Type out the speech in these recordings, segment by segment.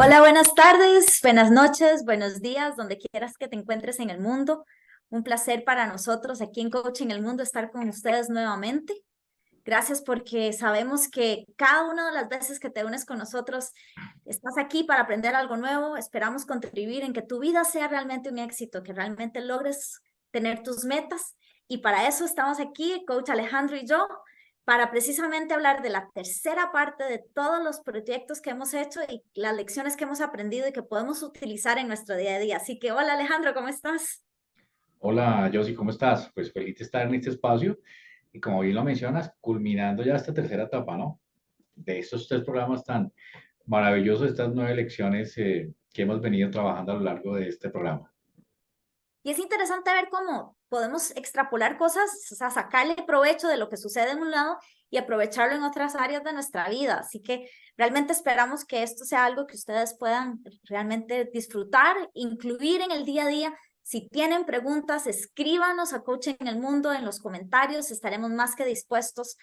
Hola, buenas tardes, buenas noches, buenos días, donde quieras que te encuentres en el mundo. Un placer para nosotros aquí en Coaching el Mundo estar con ustedes nuevamente. Gracias porque sabemos que cada una de las veces que te unes con nosotros, estás aquí para aprender algo nuevo. Esperamos contribuir en que tu vida sea realmente un éxito, que realmente logres tener tus metas. Y para eso estamos aquí, Coach Alejandro y yo, para precisamente hablar de la tercera parte de todos los proyectos que hemos hecho y las lecciones que hemos aprendido y que podemos utilizar en nuestro día a día. Así que hola Alejandro, ¿cómo estás? Hola, Josie, ¿cómo estás? Pues feliz de estar en este espacio y como bien lo mencionas, culminando ya esta tercera etapa, ¿no? De estos tres programas tan maravillosos, estas 9 lecciones que hemos venido trabajando a lo largo de este programa. Y es interesante ver cómo podemos extrapolar cosas, o sea, sacarle provecho de lo que sucede en un lado y aprovecharlo en otras áreas de nuestra vida. Así que realmente esperamos que esto sea algo que ustedes puedan realmente disfrutar, incluir en el día a día. Si tienen preguntas, escríbanos a Coaching en el Mundo en los comentarios. Estaremos más que dispuestos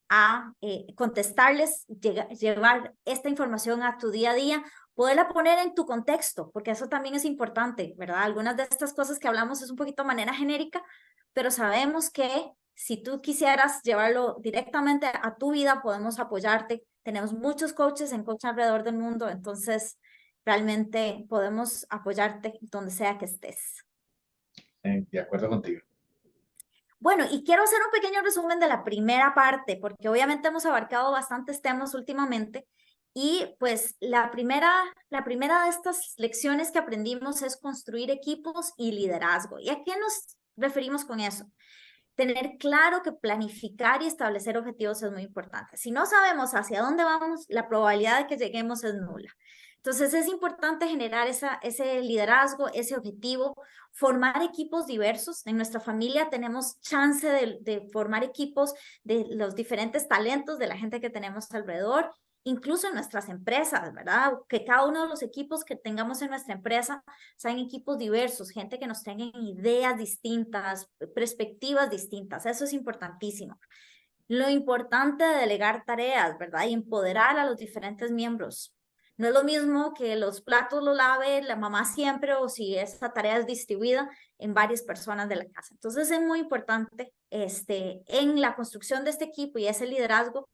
a contestarles, llevar esta información a tu día a día, poderla poner en tu contexto, porque eso también es importante, ¿verdad? Algunas de estas cosas que hablamos es un poquito de manera genérica, pero sabemos que si tú quisieras llevarlo directamente a tu vida, podemos apoyarte. Tenemos muchos coaches en coach alrededor del mundo, entonces realmente podemos apoyarte donde sea que estés. De acuerdo contigo. Bueno, y quiero hacer un pequeño resumen de la primera parte, porque obviamente hemos abarcado bastantes temas últimamente. Y pues la primera de estas lecciones que aprendimos es construir equipos y liderazgo. ¿Y a qué nos referimos con eso? Tener claro que planificar y establecer objetivos es muy importante. Si no sabemos hacia dónde vamos, la probabilidad de que lleguemos es nula. Entonces es importante generar ese liderazgo, ese objetivo, formar equipos diversos. En nuestra familia tenemos chance de formar equipos de los diferentes talentos de la gente que tenemos alrededor, incluso en nuestras empresas, ¿verdad? Que cada uno de los equipos que tengamos en nuestra empresa sean equipos diversos, gente que nos tenga ideas distintas, perspectivas distintas. Eso es importantísimo. Lo importante de delegar tareas, ¿verdad? Y empoderar a los diferentes miembros. No es lo mismo que los platos los lave la mamá siempre o si esta tarea es distribuida en varias personas de la casa. Entonces es muy importante en la construcción de este equipo y ese liderazgo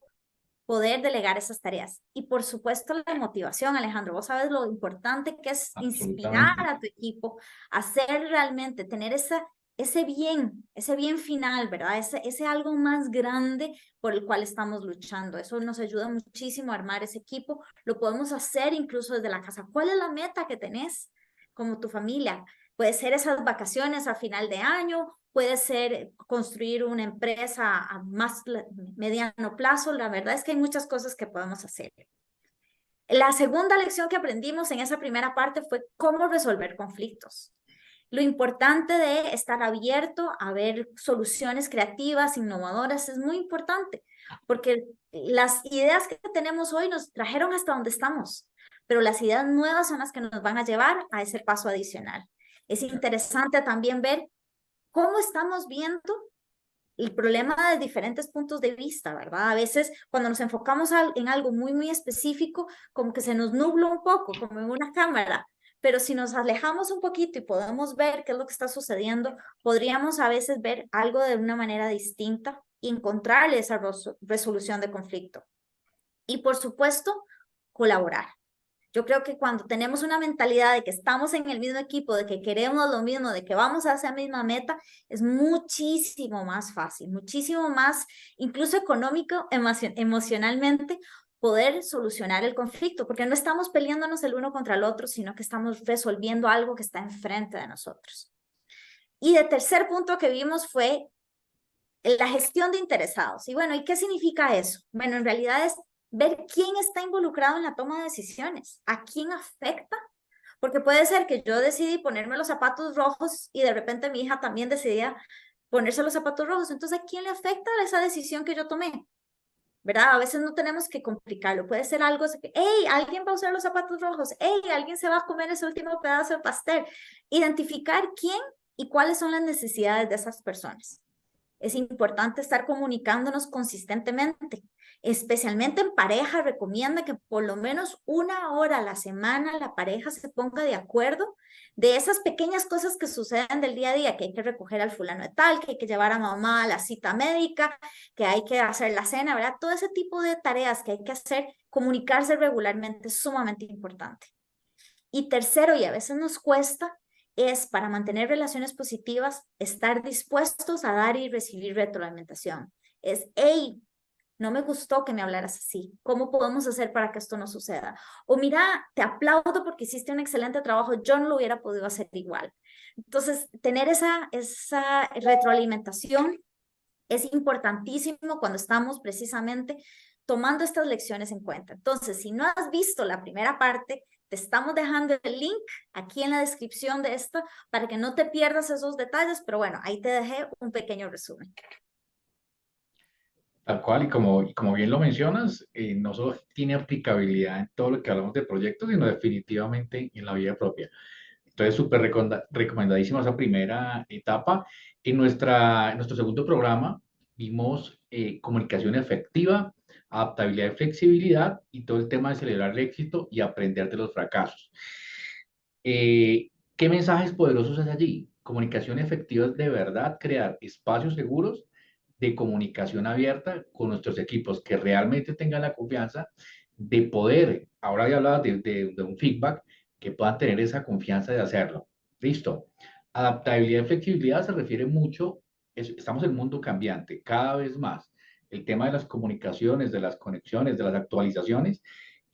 poder delegar esas tareas. Y por supuesto la motivación, Alejandro, vos sabes lo importante que es inspirar Absolutamente. a tu equipo, hacer realmente, tener ese bien final, ¿verdad? Ese algo más grande por el cual estamos luchando. Eso nos ayuda muchísimo a armar ese equipo. Lo podemos hacer incluso desde la casa. ¿Cuál es la meta que tenés como tu familia? Puede ser esas vacaciones a final de año, puede ser construir una empresa a más mediano plazo. La verdad es que hay muchas cosas que podemos hacer. La segunda lección que aprendimos en esa primera parte fue cómo resolver conflictos. Lo importante de estar abierto a ver soluciones creativas, innovadoras, es muy importante, porque las ideas que tenemos hoy nos trajeron hasta donde estamos, pero las ideas nuevas son las que nos van a llevar a ese paso adicional. Es interesante también ver cómo estamos viendo el problema de diferentes puntos de vista, ¿verdad? A veces cuando nos enfocamos en algo muy, muy específico, como que se nos nubla un poco, como en una cámara, pero si nos alejamos un poquito y podemos ver qué es lo que está sucediendo, podríamos a veces ver algo de una manera distinta y encontrarle esa resolución de conflicto. Y por supuesto, colaborar. Yo creo que cuando tenemos una mentalidad de que estamos en el mismo equipo, de que queremos lo mismo, de que vamos a esa misma meta, es muchísimo más fácil, muchísimo más, incluso económico, emocionalmente, poder solucionar el conflicto, porque no estamos peleándonos el uno contra el otro, sino que estamos resolviendo algo que está enfrente de nosotros. Y el tercer punto que vimos fue la gestión de interesados. Y bueno, ¿y qué significa eso? Bueno, en realidad es ver quién está involucrado en la toma de decisiones, a quién afecta, porque puede ser que yo decidí ponerme los zapatos rojos y de repente mi hija también decidía ponerse los zapatos rojos. Entonces, ¿a quién le afecta esa decisión que yo tomé? ¿Verdad? A veces no tenemos que complicarlo. Puede ser algo así que, hey, alguien va a usar los zapatos rojos, hey, alguien se va a comer ese último pedazo de pastel. Identificar quién y cuáles son las necesidades de esas personas. Es importante estar comunicándonos consistentemente, especialmente en pareja. Recomienda que por lo menos 1 hora a la semana la pareja se ponga de acuerdo de esas pequeñas cosas que suceden del día a día, que hay que recoger al fulano de tal, que hay que llevar a mamá a la cita médica, que hay que hacer la cena, ¿verdad? Todo ese tipo de tareas que hay que hacer, comunicarse regularmente es sumamente importante. Y tercero, y a veces nos cuesta, es para mantener relaciones positivas, estar dispuestos a dar y recibir retroalimentación. Es, hey, no me gustó que me hablaras así. ¿Cómo podemos hacer para que esto no suceda? O mira, te aplaudo porque hiciste un excelente trabajo. Yo no lo hubiera podido hacer igual. Entonces, tener esa retroalimentación es importantísimo cuando estamos precisamente tomando estas lecciones en cuenta. Entonces, si no has visto la primera parte, te estamos dejando el link aquí en la descripción de esta para que no te pierdas esos detalles, pero bueno, ahí te dejé un pequeño resumen. Tal cual, y como bien lo mencionas, no solo tiene aplicabilidad en todo lo que hablamos de proyectos, sino definitivamente en la vida propia. Entonces, súper recomendadísima esa primera etapa. En nuestro segundo programa vimos comunicación efectiva, adaptabilidad y flexibilidad y todo el tema de celebrar el éxito y aprender de los fracasos. ¿Qué mensajes poderosos hay allí? Comunicación efectiva es de verdad crear espacios seguros de comunicación abierta con nuestros equipos, que realmente tengan la confianza de poder, ahora ya hablaba de un feedback, que puedan tener esa confianza de hacerlo. Listo. Adaptabilidad y flexibilidad se refiere mucho, estamos en un mundo cambiante, cada vez más. El tema de las comunicaciones, de las conexiones, de las actualizaciones,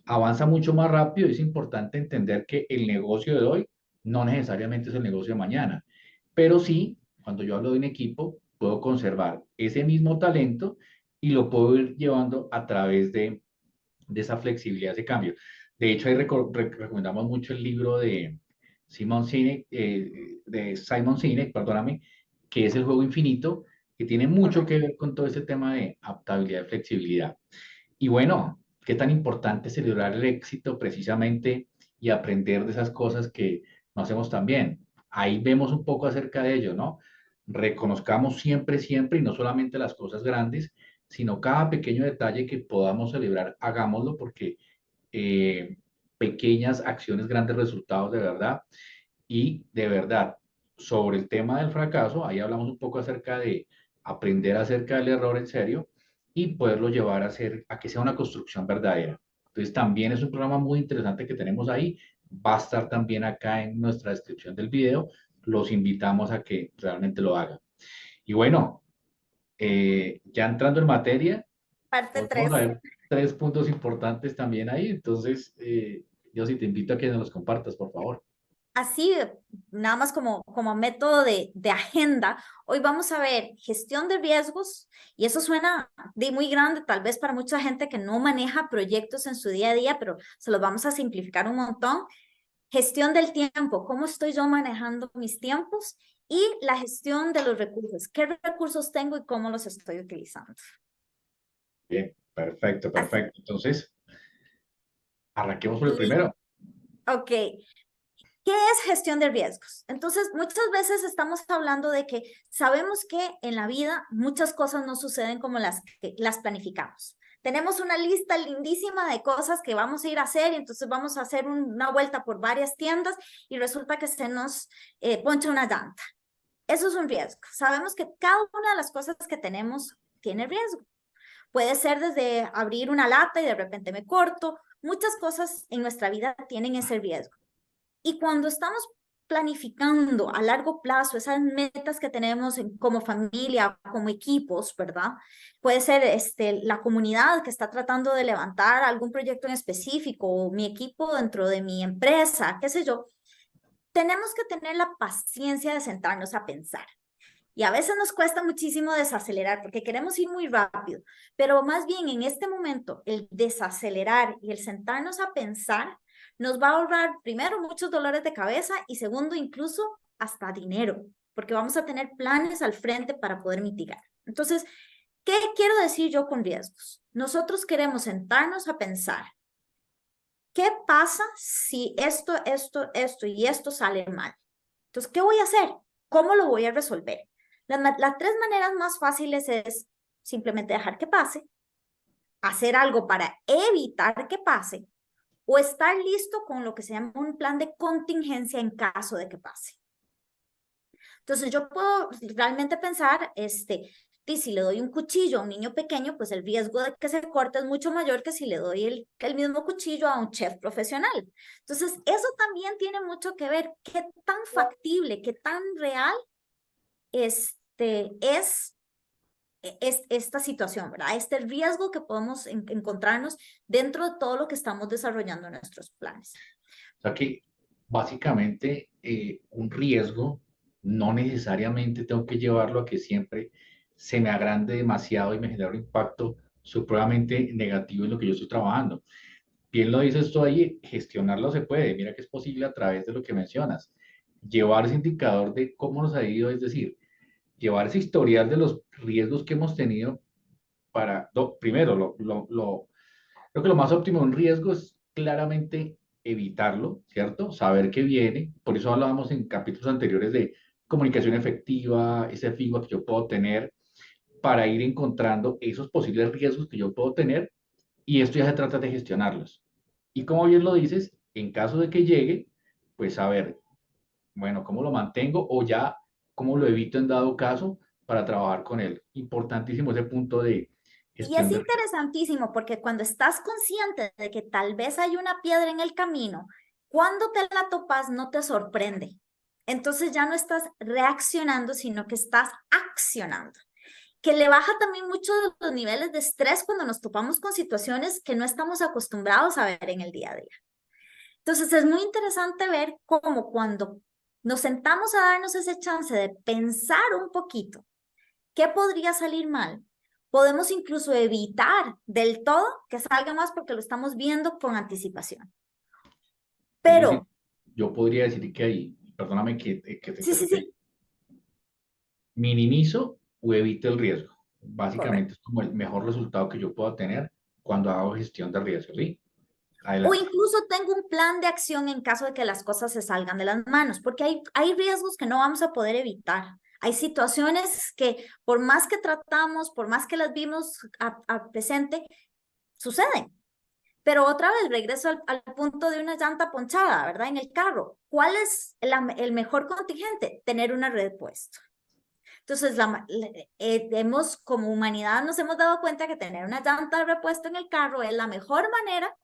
avanza mucho más rápido y es importante entender que el negocio de hoy no necesariamente es el negocio de mañana, pero sí, cuando yo hablo de un equipo, puedo conservar ese mismo talento y lo puedo ir llevando a través de esa flexibilidad, ese cambio. De hecho, ahí recomendamos mucho el libro de Simon Sinek, perdóname, que es El Juego Infinito, que tiene mucho que ver con todo ese tema de adaptabilidad y flexibilidad. Y bueno, qué tan importante es celebrar el éxito precisamente y aprender de esas cosas que no hacemos tan bien. Ahí vemos un poco acerca de ello, ¿no? Reconozcamos siempre, siempre, y no solamente las cosas grandes, sino cada pequeño detalle que podamos celebrar, hagámoslo porque eh, pequeñas acciones, grandes resultados de verdad. Y de verdad, sobre el tema del fracaso, ahí hablamos un poco acerca de aprender acerca del error en serio y poderlo llevar a que sea una construcción verdadera. Entonces, también es un programa muy interesante que tenemos ahí. Va a estar también acá en nuestra descripción del video. Los invitamos a que realmente lo hagan. Y bueno, ya entrando en materia, Parte vamos a 3. ver 3 puntos importantes también ahí. Entonces, yo sí te invito a que nos los compartas, por favor. Así, nada más como método de agenda, hoy vamos a ver gestión de riesgos, y eso suena de muy grande tal vez para mucha gente que no maneja proyectos en su día a día, pero se los vamos a simplificar un montón. Gestión del tiempo, cómo estoy yo manejando mis tiempos, y la gestión de los recursos, qué recursos tengo y cómo los estoy utilizando. Bien, perfecto, Así, perfecto. Entonces, arranquemos por el primero. ok. ¿Qué es gestión de riesgos? Entonces, muchas veces estamos hablando de que sabemos que en la vida muchas cosas no suceden como las planificamos. Tenemos una lista lindísima de cosas que vamos a ir a hacer, y entonces vamos a hacer una vuelta por varias tiendas y resulta que se nos poncha una llanta. Eso es un riesgo. Sabemos que cada una de las cosas que tenemos tiene riesgo. Puede ser desde abrir una lata y de repente me corto. Muchas cosas en nuestra vida tienen ese riesgo. Y cuando estamos planificando a largo plazo esas metas que tenemos como familia, como equipos, ¿verdad? Puede ser la comunidad que está tratando de levantar algún proyecto en específico, o mi equipo dentro de mi empresa, qué sé yo. Tenemos que tener la paciencia de sentarnos a pensar. Y a veces nos cuesta muchísimo desacelerar porque queremos ir muy rápido, pero más bien en este momento el desacelerar y el sentarnos a pensar nos va a ahorrar primero muchos dolores de cabeza, y segundo incluso hasta dinero, porque vamos a tener planes al frente para poder mitigar. Entonces, ¿qué quiero decir yo con riesgos? Nosotros queremos sentarnos a pensar, ¿qué pasa si esto y esto sale mal? Entonces, ¿qué voy a hacer? ¿Cómo lo voy a resolver? Las tres maneras más fáciles es simplemente dejar que pase, hacer algo para evitar que pase, o estar listo con lo que se llama un plan de contingencia en caso de que pase. Entonces yo puedo realmente pensar, y si le doy un cuchillo a un niño pequeño, pues el riesgo de que se corte es mucho mayor que si le doy el mismo cuchillo a un chef profesional. Entonces eso también tiene mucho que ver qué tan factible, qué tan real es esta situación, ¿verdad? Este riesgo que podemos encontrarnos dentro de todo lo que estamos desarrollando en nuestros planes. O sea que básicamente un riesgo no necesariamente tengo que llevarlo a que siempre se me agrande demasiado y me genere un impacto supremamente negativo en lo que yo estoy trabajando. Bien lo dices tú ahí, gestionarlo se puede. Mira que es posible a través de lo que mencionas. Llevar ese indicador de cómo nos ha ido, es decir, llevar ese historial de los riesgos que hemos tenido para, primero, creo que lo más óptimo de un riesgo es claramente evitarlo, ¿cierto? Saber que viene. Por eso hablábamos en capítulos anteriores de comunicación efectiva, ese feedback que yo puedo tener para ir encontrando esos posibles riesgos que yo puedo tener y esto ya se trata de gestionarlos. Y como bien lo dices, en caso de que llegue, pues saber, bueno, cómo lo mantengo o ya cómo lo evito en dado caso para trabajar con él. Importantísimo ese punto de Y es gestión de riesgo. interesantísimo porque cuando estás consciente de que tal vez hay una piedra en el camino, cuando te la topas no te sorprende. Entonces ya no estás reaccionando, sino que estás accionando, que le baja también mucho los niveles de estrés cuando nos topamos con situaciones que no estamos acostumbrados a ver en el día a día. Entonces es muy interesante ver cómo cuando nos sentamos a darnos ese chance de pensar un poquito qué podría salir mal, podemos incluso evitar del todo que salga más porque lo estamos viendo con anticipación. Es decir, Pero, yo podría decir que ahí, perdóname que te sí, sí, interrumpa, sí, minimizo o evito el riesgo. Básicamente correcto. es como el mejor resultado que yo pueda tener cuando hago gestión de riesgo, ¿sí? O Adelante. incluso tengo un plan de acción en caso de que las cosas se salgan de las manos, porque hay riesgos que no vamos a poder evitar. Hay situaciones que por más que tratamos, por más que las vimos a presente, suceden. Pero otra vez regreso al punto de una llanta ponchada, ¿verdad? En el carro. ¿Cuál es el mejor contingente? Tener una red puesta. Entonces, como humanidad nos hemos dado cuenta que tener una llanta repuesta en el carro es la mejor manera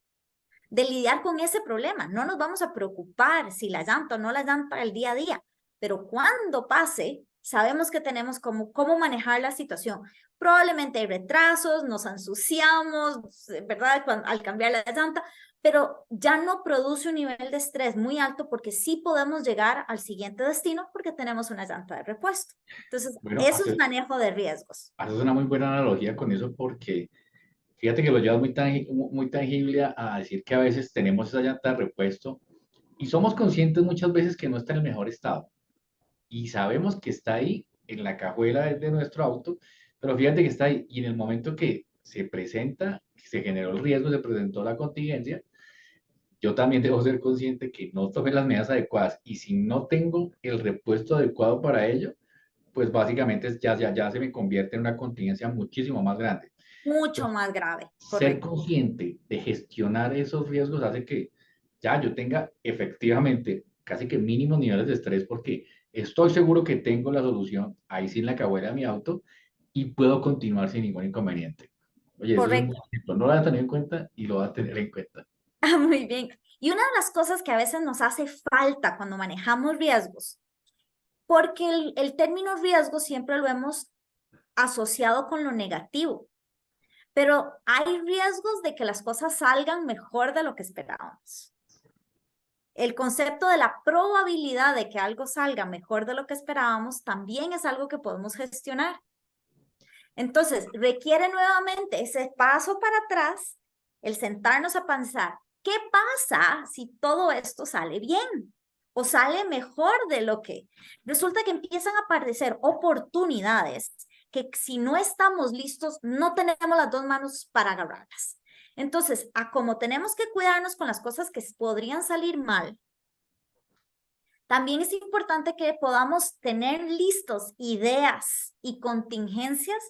de lidiar con ese problema. No nos vamos a preocupar si la llanta o no la llanta el día a día, pero cuando pase, sabemos que tenemos cómo manejar la situación. Probablemente hay retrasos, nos ensuciamos, ¿verdad? Al cambiar la llanta, pero ya no produce un nivel de estrés muy alto porque sí podemos llegar al siguiente destino porque tenemos una llanta de repuesto. Entonces, Bueno, eso es manejo de riesgos. haces una muy buena analogía con eso porque fíjate que lo llevas muy tangible a decir que a veces tenemos esa llanta de repuesto y somos conscientes muchas veces que no está en el mejor estado y sabemos que está ahí en la cajuela de nuestro auto, pero fíjate que está ahí y en el momento que se presenta, que se generó el riesgo, se presentó la contingencia, yo también debo ser consciente que no tomé las medidas adecuadas y si no tengo el repuesto adecuado para ello, pues básicamente ya se me convierte en una contingencia muchísimo más grande. Mucho Entonces, más grave, ser correcto. consciente de gestionar esos riesgos hace que ya yo tenga efectivamente casi que mínimos niveles de estrés porque estoy seguro que tengo la solución ahí sin la cajuela de mi auto y puedo continuar sin ningún inconveniente. Oye, eso es un buen Correcto. ejemplo. No lo voy a tener en cuenta y lo voy a tener en cuenta. Ah, muy bien. Y una de las cosas que a veces nos hace falta cuando manejamos riesgos, porque el término riesgo siempre lo hemos asociado con lo negativo, pero hay riesgos de que las cosas salgan mejor de lo que esperábamos. El concepto de la probabilidad de que algo salga mejor de lo que esperábamos también es algo que podemos gestionar. Entonces, requiere nuevamente ese paso para atrás, el sentarnos a pensar, ¿qué pasa si todo esto sale bien? O sale mejor de lo que. Resulta que empiezan a aparecer oportunidades que si no estamos listos, no tenemos las dos manos para agarrarlas. Entonces, a como tenemos que cuidarnos con las cosas que podrían salir mal, También es importante que podamos tener listos ideas y contingencias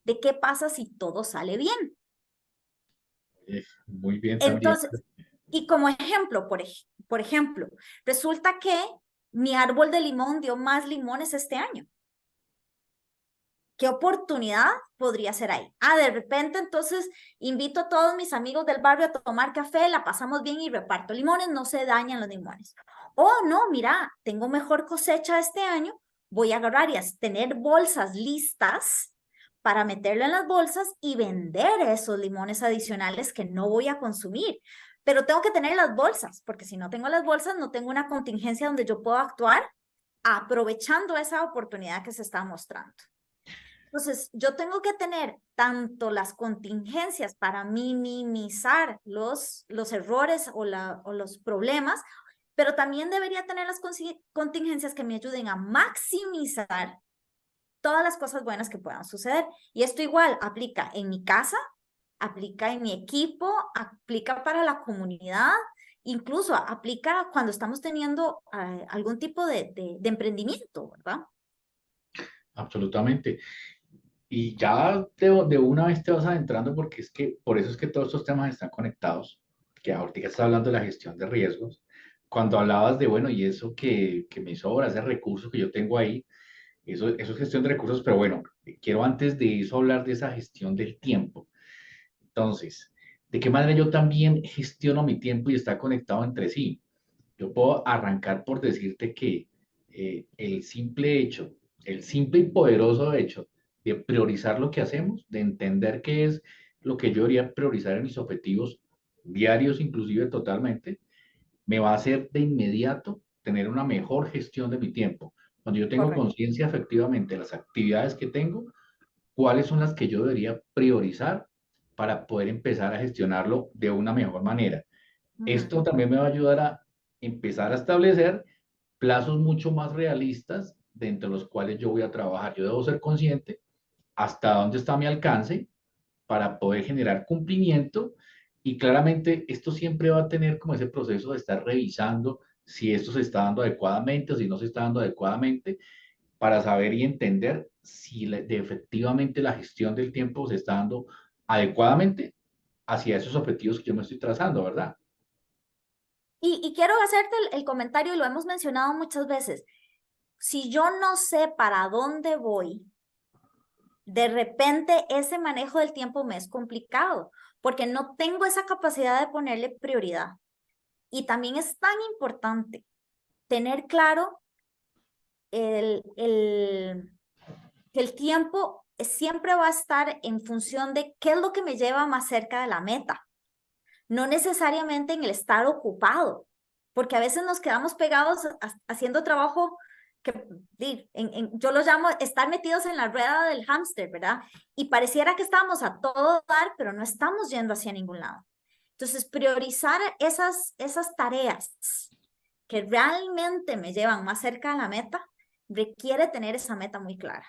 de qué pasa si todo sale bien. Muy bien también. Entonces, y como ejemplo, por ejemplo, resulta que mi árbol de limón dio más limones este año. ¿Qué oportunidad podría ser ahí? Ah, de repente entonces invito a todos mis amigos del barrio a tomar café, la pasamos bien y reparto limones, no se dañan los limones. Oh, no, mira, tengo mejor cosecha este año, voy a agarrar y a tener bolsas listas para meterlo en las bolsas y vender esos limones adicionales que no voy a consumir. Pero tengo que tener las bolsas, porque si no tengo las bolsas, no tengo una contingencia donde yo puedo actuar aprovechando esa oportunidad que se está mostrando. Entonces, yo tengo que tener tanto las contingencias para minimizar los errores o los problemas, pero también debería tener las contingencias que me ayuden a maximizar todas las cosas buenas que puedan suceder. Y esto igual aplica en mi casa, aplica en mi equipo, aplica para la comunidad, incluso aplica cuando estamos teniendo algún tipo de emprendimiento, ¿verdad? Absolutamente. Y ya de una vez te vas adentrando porque es que por eso es que todos estos temas están conectados, que ahorita estás hablando de la gestión de riesgos. Cuando hablabas de, bueno, y eso que me sobra, ese recurso que yo tengo ahí, eso es gestión de recursos, pero bueno, quiero antes de eso hablar de esa gestión del tiempo. Entonces, ¿de qué manera yo también gestiono mi tiempo y está conectado entre sí? Yo puedo arrancar por decirte que el simple hecho, el simple y poderoso hecho de priorizar lo que hacemos, de entender qué es lo que yo debería priorizar en mis objetivos diarios, inclusive totalmente, me va a hacer de inmediato tener una mejor gestión de mi tiempo. Cuando yo tengo Correcto. conciencia efectivamente de las actividades que tengo, cuáles son las que yo debería priorizar para poder empezar a gestionarlo de una mejor manera. Ujú. Esto también me va a ayudar a empezar a establecer plazos mucho más realistas dentro de los cuales yo voy a trabajar. Yo debo ser consciente hasta dónde está mi alcance para poder generar cumplimiento y claramente esto siempre va a tener como ese proceso de estar revisando si esto se está dando adecuadamente o si no se está dando adecuadamente para saber y entender si efectivamente la gestión del tiempo se está dando adecuadamente hacia esos objetivos que yo me estoy trazando, ¿verdad? Y quiero hacerte el comentario, y lo hemos mencionado muchas veces. Si yo no sé para dónde voy, de repente ese manejo del tiempo me es complicado, porque no tengo esa capacidad de ponerle prioridad. Y también es tan importante tener claro el que el tiempo siempre va a estar en función de qué es lo que me lleva más cerca de la meta, no necesariamente en el estar ocupado, porque a veces nos quedamos pegados haciendo trabajo que yo lo llamo estar metidos en la rueda del hámster, ¿verdad? Y pareciera que estamos a todo dar, pero no estamos yendo hacia ningún lado. Entonces, priorizar esas tareas que realmente me llevan más cerca a la meta requiere tener esa meta muy clara.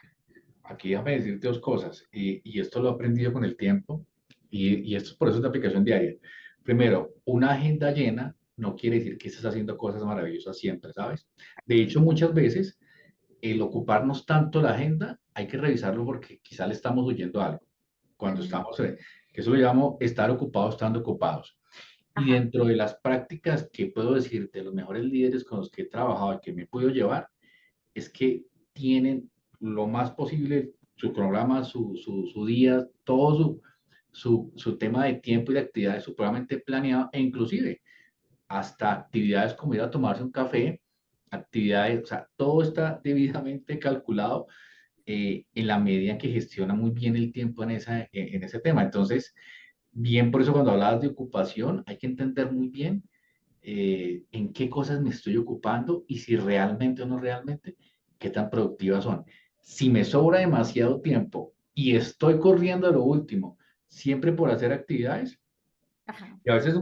Aquí déjame decirte dos cosas, y esto lo he aprendido con el tiempo, y esto es por eso es de aplicación diaria. Primero, una agenda llena no quiere decir que estés haciendo cosas maravillosas siempre, ¿sabes? De hecho, muchas veces el ocuparnos tanto la agenda, hay que revisarlo porque quizá le estamos huyendo a algo. Cuando Ujú. estamos, que eso lo llamo estar ocupados estando ocupados. Y Ajá. dentro de las prácticas que puedo decirte, los mejores líderes con los que he trabajado y que me he podido llevar, es que tienen lo más posible su programa, su día, todo su tema de tiempo y de actividades supremamente planeado e inclusive hasta actividades como ir a tomarse un café, actividades, o sea, todo está debidamente calculado en la medida en que gestiona muy bien el tiempo en ese tema. Entonces, bien, por eso cuando hablabas de ocupación, hay que entender muy bien en qué cosas me estoy ocupando y si realmente o no realmente, qué tan productivas son. Si me sobra demasiado tiempo y estoy corriendo a lo último, siempre por hacer actividades, Ajá. y a veces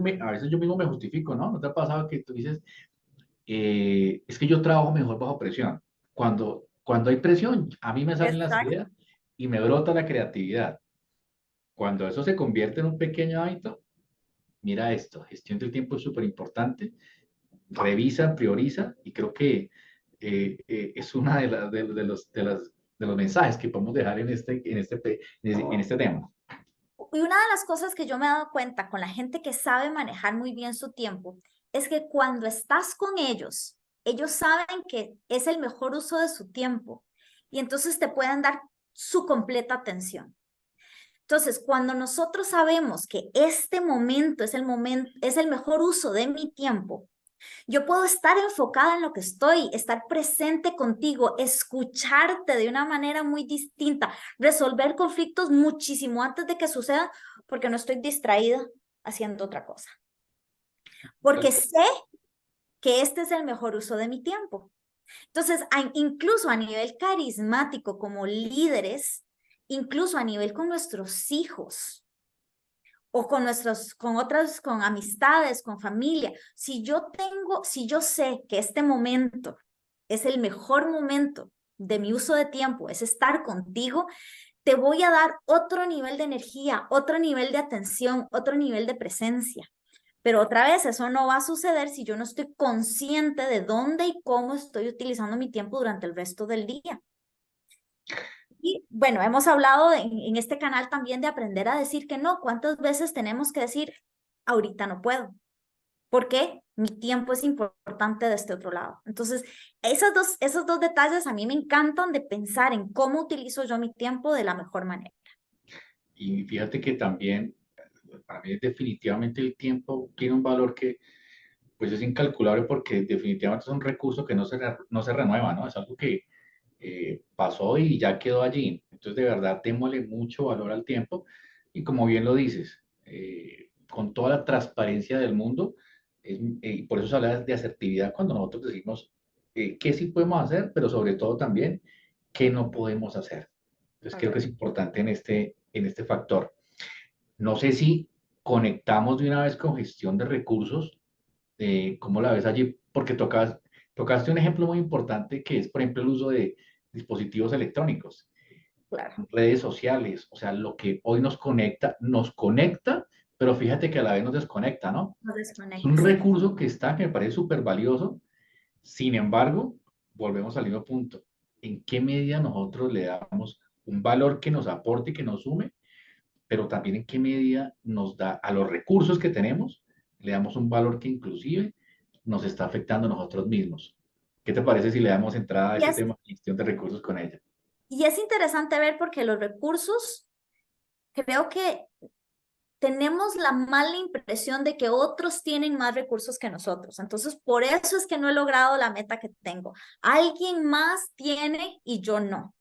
yo mismo me justifico, ¿no? ¿No te ha pasado que tú dices, es que yo trabajo mejor bajo presión? Cuando hay presión, a mí me salen las Exacto. ideas y me brota la creatividad. Cuando eso se convierte en un pequeño hábito, mira esto, gestión del tiempo es súper importante revisa, prioriza, y creo que es una de los mensajes que podemos dejar en este tema. Y una de las cosas que yo me he dado cuenta con la gente que sabe manejar muy bien su tiempo es que cuando estás con ellos saben que es el mejor uso de su tiempo y entonces te pueden dar su completa atención. Entonces, cuando nosotros sabemos que este momento, es el mejor uso de mi tiempo, yo puedo estar enfocada en lo que estoy, estar presente contigo, escucharte de una manera muy distinta, resolver conflictos muchísimo antes de que sucedan, porque no estoy distraída haciendo otra cosa. Porque sé que este es el mejor uso de mi tiempo. Entonces, incluso a nivel carismático como líderes, incluso a nivel con nuestros hijos, o con amistades, con familia. Si yo sé que este momento es el mejor momento de mi uso de tiempo, es estar contigo, te voy a dar otro nivel de energía, otro nivel de atención, otro nivel de presencia. Pero otra vez, eso no va a suceder si yo no estoy consciente de dónde y cómo estoy utilizando mi tiempo durante el resto del día. Y bueno, hemos hablado en este canal también de aprender a decir que no. ¿Cuántas veces tenemos que decir, ahorita no puedo? Porque mi tiempo es importante de este otro lado. Entonces, esos dos detalles a mí me encantan de pensar en cómo utilizo yo mi tiempo de la mejor manera. Y fíjate que también, para mí definitivamente el tiempo tiene un valor que pues es incalculable porque definitivamente es un recurso que no se renueva, ¿no? Es algo que pasó y ya quedó allí. Entonces, de verdad, démosle mucho valor al tiempo y como bien lo dices, con toda la transparencia del mundo, por eso se habla de asertividad cuando nosotros decimos qué sí podemos hacer, pero sobre todo también qué no podemos hacer. Entonces, creo que es Correcto. importante en este factor. No sé si conectamos de una vez con gestión de recursos, ¿cómo la ves allí? Porque tocaste un ejemplo muy importante que es, por ejemplo, el uso de dispositivos electrónicos, Claro. redes sociales, o sea, lo que hoy nos conecta, pero fíjate que a la vez nos desconecta, ¿no? No Es desconecta, un sí. recurso que está, que me parece súper valioso, sin embargo, volvemos al mismo punto. ¿En qué medida nosotros le damos un valor que nos aporte y que nos sume, pero también en qué medida nos da a los recursos que tenemos, le damos un valor que inclusive nos está afectando a nosotros mismos? ¿Qué te parece si le damos entrada a Y ese es, tema de gestión de recursos con ella? y es interesante ver porque los recursos, creo que tenemos la mala impresión de que otros tienen más recursos que nosotros. Entonces, por eso es que no he logrado la meta que tengo. Alguien más tiene y yo no.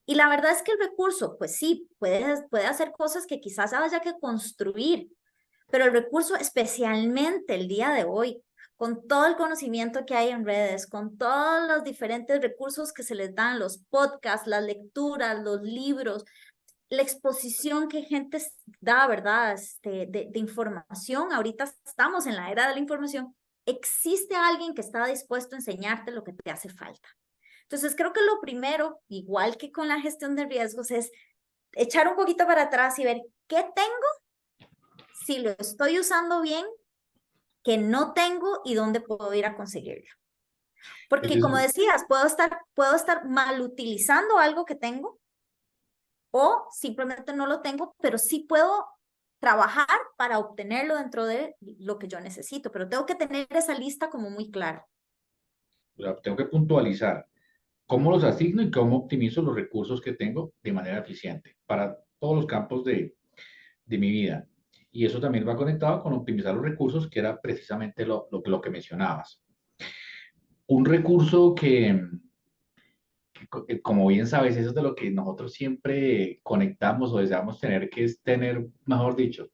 Y la verdad es que el recurso, pues sí, puede hacer cosas que quizás haya que construir, pero el recurso, especialmente el día de hoy, con todo el conocimiento que hay en redes, con todos los diferentes recursos que se les dan, los podcasts, las lecturas, los libros, la exposición que gente da, ¿verdad? De información. Ahorita estamos en la era de la información. Existe alguien que está dispuesto a enseñarte lo que te hace falta. Entonces, creo que lo primero, igual que con la gestión de riesgos, es echar un poquito para atrás y ver qué tengo, si lo estoy usando bien, qué no tengo y dónde puedo ir a conseguirlo. Es Porque como decir, decías, puedo estar mal utilizando algo que tengo o simplemente no lo tengo, pero sí puedo trabajar para obtenerlo dentro de lo que yo necesito, pero tengo que tener esa lista como muy clara. o sea, tengo que puntualizar cómo los asigno y cómo optimizo los recursos que tengo de manera eficiente para todos los campos de mi vida. Y eso también va conectado con optimizar los recursos, que era precisamente lo que mencionabas. Un recurso como bien sabes, eso es de lo que nosotros siempre conectamos o deseamos tener, que es tener, mejor dicho,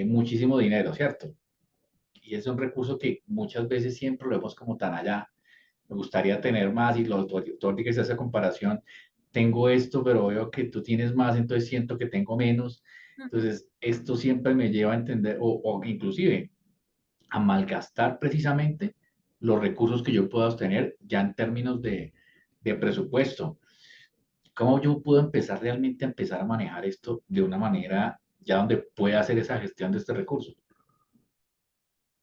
muchísimo dinero, ¿cierto? Y es un recurso que muchas veces siempre lo vemos como tan allá. Me gustaría tener más y todo que se hace comparación. Tengo esto, pero veo que tú tienes más, entonces siento que tengo menos. Entonces, esto siempre me lleva a entender, o inclusive a malgastar precisamente los recursos que yo pueda obtener ya en términos de presupuesto. ¿Cómo yo puedo empezar realmente a empezar a manejar esto de una manera ya donde pueda hacer esa gestión de este recurso?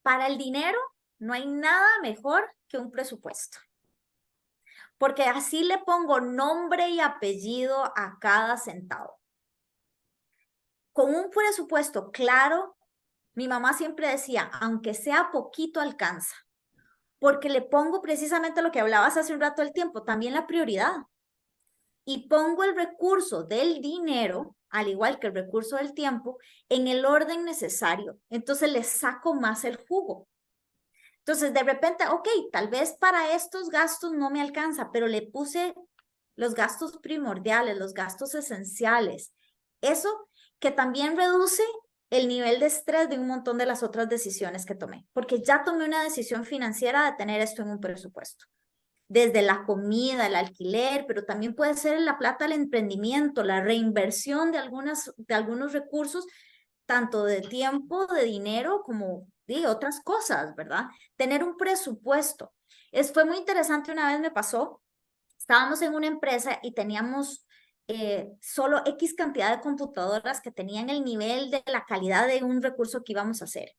Para el dinero, no hay nada mejor que un presupuesto, porque así le pongo nombre y apellido a cada centavo. Con un presupuesto claro, mi mamá siempre decía, aunque sea poquito alcanza, porque le pongo precisamente lo que hablabas hace un rato del tiempo, también la prioridad. Y pongo el recurso del dinero, al igual que el recurso del tiempo, en el orden necesario. Entonces le saco más el jugo. Entonces, de repente, ok, tal vez para estos gastos no me alcanza, pero le puse los gastos primordiales, los gastos esenciales. Eso que también reduce el nivel de estrés de un montón de las otras decisiones que tomé, porque ya tomé una decisión financiera de tener esto en un presupuesto. Desde la comida, el alquiler, pero también puede ser la plata del emprendimiento, la reinversión de algunos recursos tanto de tiempo, de dinero, como de otras cosas, ¿verdad? Tener un presupuesto. Fue muy interesante, una vez me pasó, estábamos en una empresa y teníamos solo X cantidad de computadoras que tenían el nivel de la calidad de un recurso que íbamos a hacer.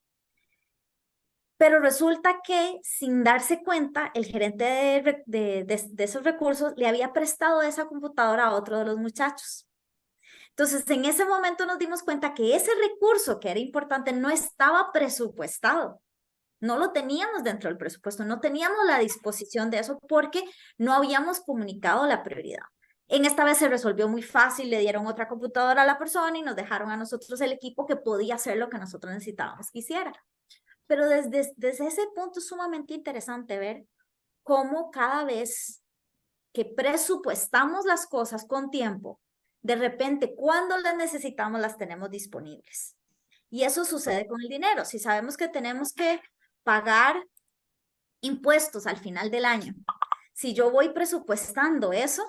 Pero resulta que sin darse cuenta, el gerente de esos recursos le había prestado esa computadora a otro de los muchachos. Entonces, en ese momento nos dimos cuenta que ese recurso que era importante no estaba presupuestado. No lo teníamos dentro del presupuesto, no teníamos la disposición de eso porque no habíamos comunicado la prioridad. En esta vez se resolvió muy fácil, le dieron otra computadora a la persona y nos dejaron a nosotros el equipo que podía hacer lo que nosotros necesitábamos que hiciera. Pero desde ese punto es sumamente interesante ver cómo cada vez que presupuestamos las cosas con tiempo, de repente cuando las necesitamos las tenemos disponibles. Y eso sucede con el dinero. Si sabemos que tenemos que pagar impuestos al final del año, si yo voy presupuestando eso,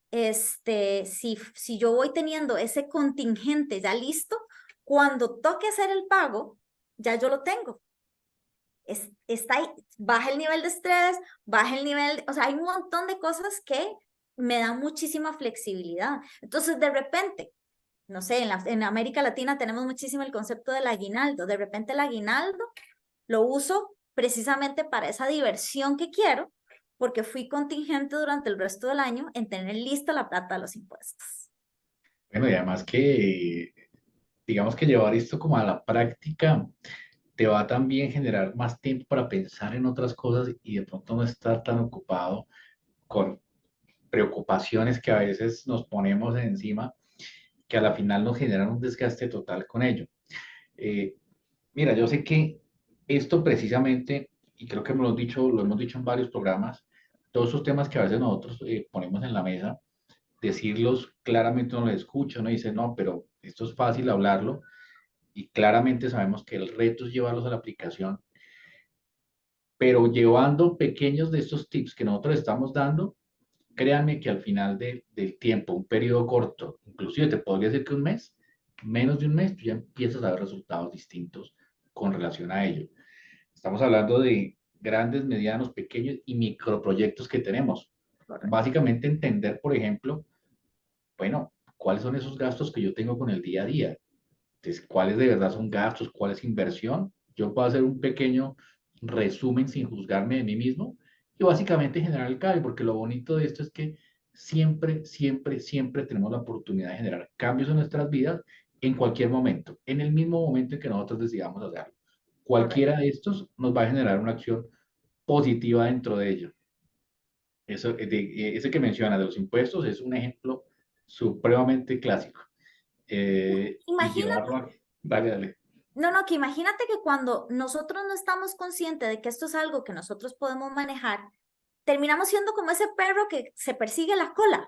si yo voy teniendo ese contingente ya listo, cuando toque hacer el pago, ya yo lo tengo. Está ahí, baja el nivel de estrés, baja el nivel, o sea, hay un montón de cosas que me dan muchísima flexibilidad. Entonces, de repente, no sé, en América Latina tenemos muchísimo el concepto del aguinaldo. De repente el aguinaldo lo uso precisamente para esa diversión que quiero, porque fui contingente durante el resto del año en tener lista la plata de los impuestos. Bueno, y además que, digamos que llevar esto como a la práctica te va a también generar más tiempo para pensar en otras cosas y de pronto no estar tan ocupado con preocupaciones que a veces nos ponemos encima, que a la final nos generan un desgaste total con ello. Eh, Mira, yo sé que esto precisamente, y creo que lo hemos dicho en varios programas, todos esos temas que a veces nosotros ponemos en la mesa, decirlos claramente uno les escucha, uno dice, no, pero esto es fácil hablarlo, y claramente sabemos que el reto es llevarlos a la aplicación, pero llevando pequeños de estos tips que nosotros estamos dando, créanme que al final del tiempo, un periodo corto, inclusive te podría decir que un mes, menos de un mes, tú ya empiezas a ver resultados distintos con relación a ello. Estamos hablando de grandes, medianos, pequeños y microproyectos que tenemos. Correcto. Básicamente entender, por ejemplo, bueno, cuáles son esos gastos que yo tengo con el día a día. Entonces, cuáles de verdad son gastos, cuál es inversión. Yo puedo hacer un pequeño resumen sin juzgarme de mí mismo y básicamente generar el cambio, porque lo bonito de esto es que siempre, siempre, siempre tenemos la oportunidad de generar cambios en nuestras vidas en cualquier momento, en el mismo momento en que nosotros decidamos hacerlo. Correcto. Cualquiera de estos nos va a generar una acción positiva dentro de ello. Eso, ese que menciona de los impuestos es un ejemplo supremamente clásico. Y Imagínate, llevarlo a... Dale, dale. no, que imagínate que cuando nosotros no estamos conscientes de que esto es algo que nosotros podemos manejar, terminamos siendo como ese perro que se persigue la cola.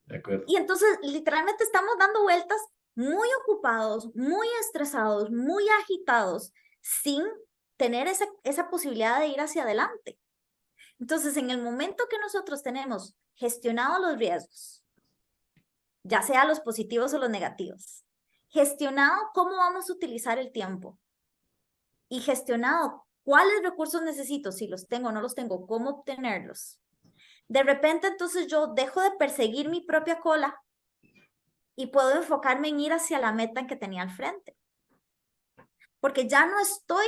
De acuerdo. Y entonces literalmente estamos dando vueltas muy ocupados, muy estresados, muy agitados, sin tener esa posibilidad de ir hacia adelante. Entonces, en el momento que nosotros tenemos gestionado los riesgos, ya sea los positivos o los negativos, gestionado cómo vamos a utilizar el tiempo y gestionado cuáles recursos necesito, si los tengo o no los tengo, cómo obtenerlos. De repente, entonces yo dejo de perseguir mi propia cola y puedo enfocarme en ir hacia la meta que tenía al frente. Porque ya no estoy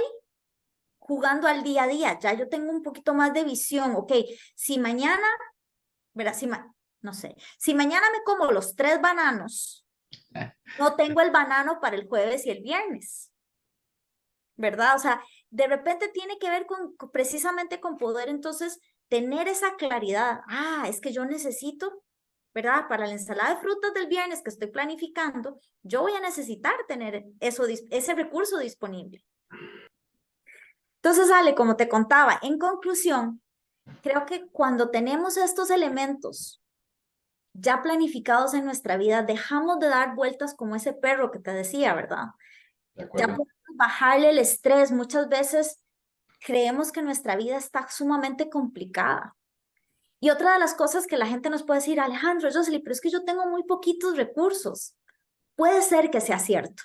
jugando al día a día, ya yo tengo un poquito más de visión, ok, si mañana, verá, no sé, si mañana me como los 3 bananos, no tengo el banano para el jueves y el viernes, ¿verdad? O sea, de repente tiene que ver precisamente con poder entonces tener esa claridad. Ah, es que yo necesito, ¿verdad? Para la ensalada de frutas del viernes que estoy planificando, yo voy a necesitar tener ese recurso disponible. Entonces, Ale, como te contaba, en conclusión, creo que cuando tenemos estos elementos ya planificados en nuestra vida, dejamos de dar vueltas como ese perro que te decía, ¿verdad? ¿De Ya acuerdo? podemos bajarle el estrés. Muchas veces creemos que nuestra vida está sumamente complicada. Y otra de las cosas que la gente nos puede decir, Alejandro, Josely, pero es que yo tengo muy poquitos recursos. Puede ser que sea cierto,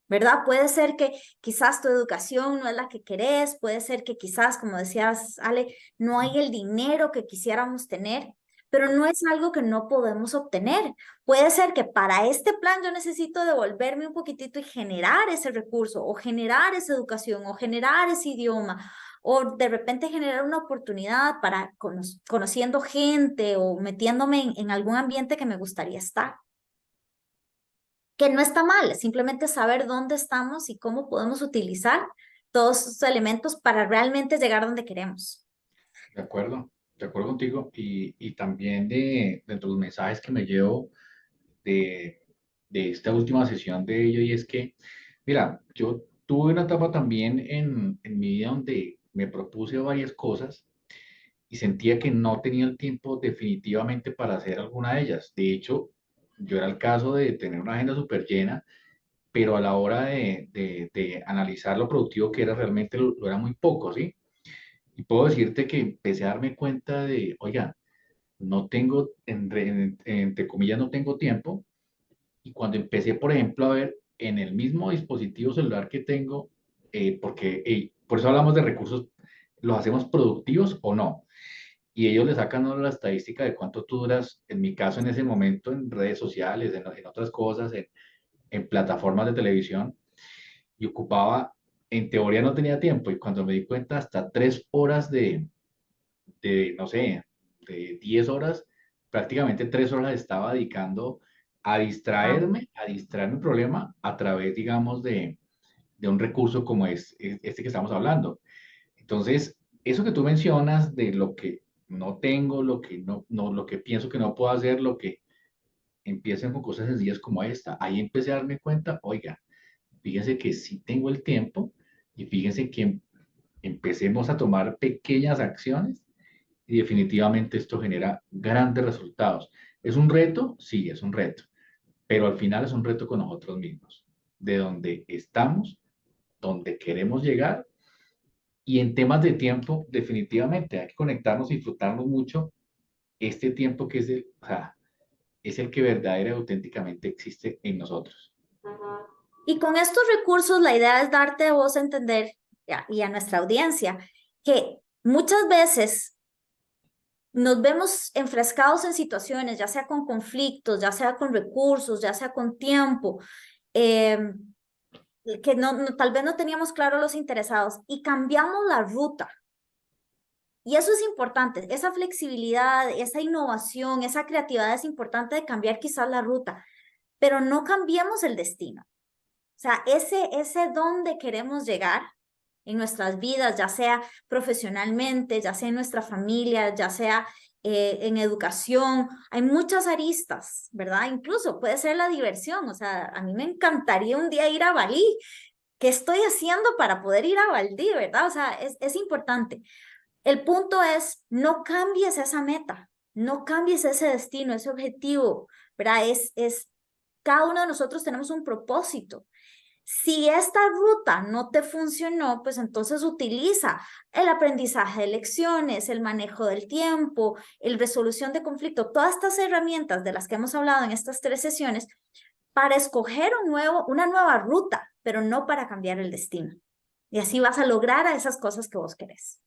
¿verdad? Puede ser que quizás tu educación no es la que querés, puede ser que quizás, como decías, Ale, no hay el dinero que quisiéramos tener, pero no es algo que no podemos obtener. Puede ser que para este plan yo necesito devolverme un poquitito y generar ese recurso, o generar esa educación, o generar ese idioma, o de repente generar una oportunidad para conociendo gente o metiéndome en algún ambiente que me gustaría estar, que no está mal, es simplemente saber dónde estamos y cómo podemos utilizar todos esos elementos para realmente llegar donde queremos. De acuerdo contigo. Y también de los mensajes que me llevo de, de esta última sesión de ello, y es que, mira, yo tuve una etapa también en mi vida donde me propuse varias cosas y sentía que no tenía el tiempo definitivamente para hacer alguna de ellas. De hecho, yo era el caso de tener una agenda súper llena, pero a la hora de analizar lo productivo que era, realmente lo era muy poco, ¿sí? Y puedo decirte que empecé a darme cuenta de, oiga, no tengo, entre comillas, no tengo tiempo. Y cuando empecé, por ejemplo, a ver en el mismo dispositivo celular que tengo, porque por eso hablamos de recursos, ¿los hacemos productivos o no? Y ellos le sacan a uno la estadística de cuánto tú duras, en mi caso, en ese momento, en redes sociales, en otras cosas, en plataformas de televisión, y ocupaba, en teoría no tenía tiempo, y cuando me di cuenta, hasta 3 horas no sé, de 10 horas, prácticamente 3 horas estaba dedicando Wow. a distraerme el problema a través, digamos, de un recurso como este que estamos hablando. Entonces, eso que tú mencionas de lo que no tengo, lo que lo que pienso que no puedo hacer, lo que empiezan con cosas sencillas como esta, ahí empecé a darme cuenta, oiga, fíjense que sí tengo el tiempo y fíjense que empecemos a tomar pequeñas acciones y definitivamente esto genera grandes resultados. ¿Es un reto? Sí, es un reto, pero al final es un reto con nosotros mismos, de donde estamos, donde queremos llegar, y en temas de tiempo, definitivamente hay que conectarnos y disfrutarnos mucho este tiempo que o sea, es el que verdadera y auténticamente existe en nosotros. Y con estos recursos, la idea es darte a vos a entender y a nuestra audiencia que muchas veces nos vemos enfrascados en situaciones, ya sea con conflictos, ya sea con recursos, ya sea con tiempo, eh, que tal vez no teníamos claro los interesados y cambiamos la ruta. Y eso es importante, esa flexibilidad, esa innovación, esa creatividad es importante de cambiar quizás la ruta, pero no cambiemos el destino. O sea, ese dónde queremos llegar en nuestras vidas, ya sea profesionalmente, ya sea en nuestra familia, ya sea en educación, hay muchas aristas, ¿verdad? Incluso puede ser la diversión, o sea, a mí me encantaría un día ir a Bali. ¿Qué estoy haciendo para poder ir a Bali, verdad? O sea, es importante. El punto es, no cambies esa meta, no cambies ese destino, ese objetivo, ¿verdad? Cada uno de nosotros tenemos un propósito. Si esta ruta no te funcionó, pues entonces utiliza el aprendizaje de lecciones, el manejo del tiempo, el resolución de conflicto, todas estas herramientas de las que hemos hablado en estas 3 sesiones para escoger una nueva ruta, pero no para cambiar el destino. Y así vas a lograr a esas cosas que vos querés.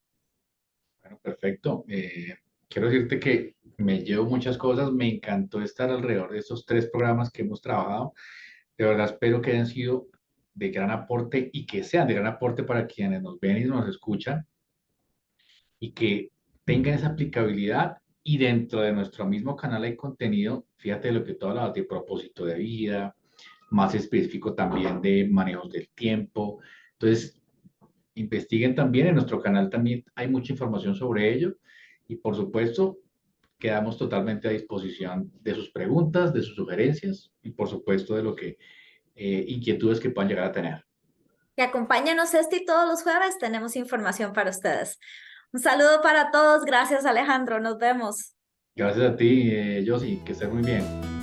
Bueno, perfecto. Quiero decirte que me llevo muchas cosas, me encantó estar alrededor de estos 3 programas que hemos trabajado. De verdad espero que hayan sido de gran aporte y que sean de gran aporte para quienes nos ven y nos escuchan y que tengan esa aplicabilidad. Y dentro de nuestro mismo canal hay contenido, fíjate lo que tú hablabas de propósito de vida, más específico también de manejos del tiempo. Entonces, investiguen también, en nuestro canal también hay mucha información sobre ello y por supuesto quedamos totalmente a disposición de sus preguntas, de sus sugerencias y por supuesto de lo que inquietudes que puedan llegar a tener. Y acompáñenos y todos los jueves tenemos información para ustedes. Un saludo para todos. Gracias, Alejandro. Nos vemos. Gracias a ti, Josie, que estés muy bien.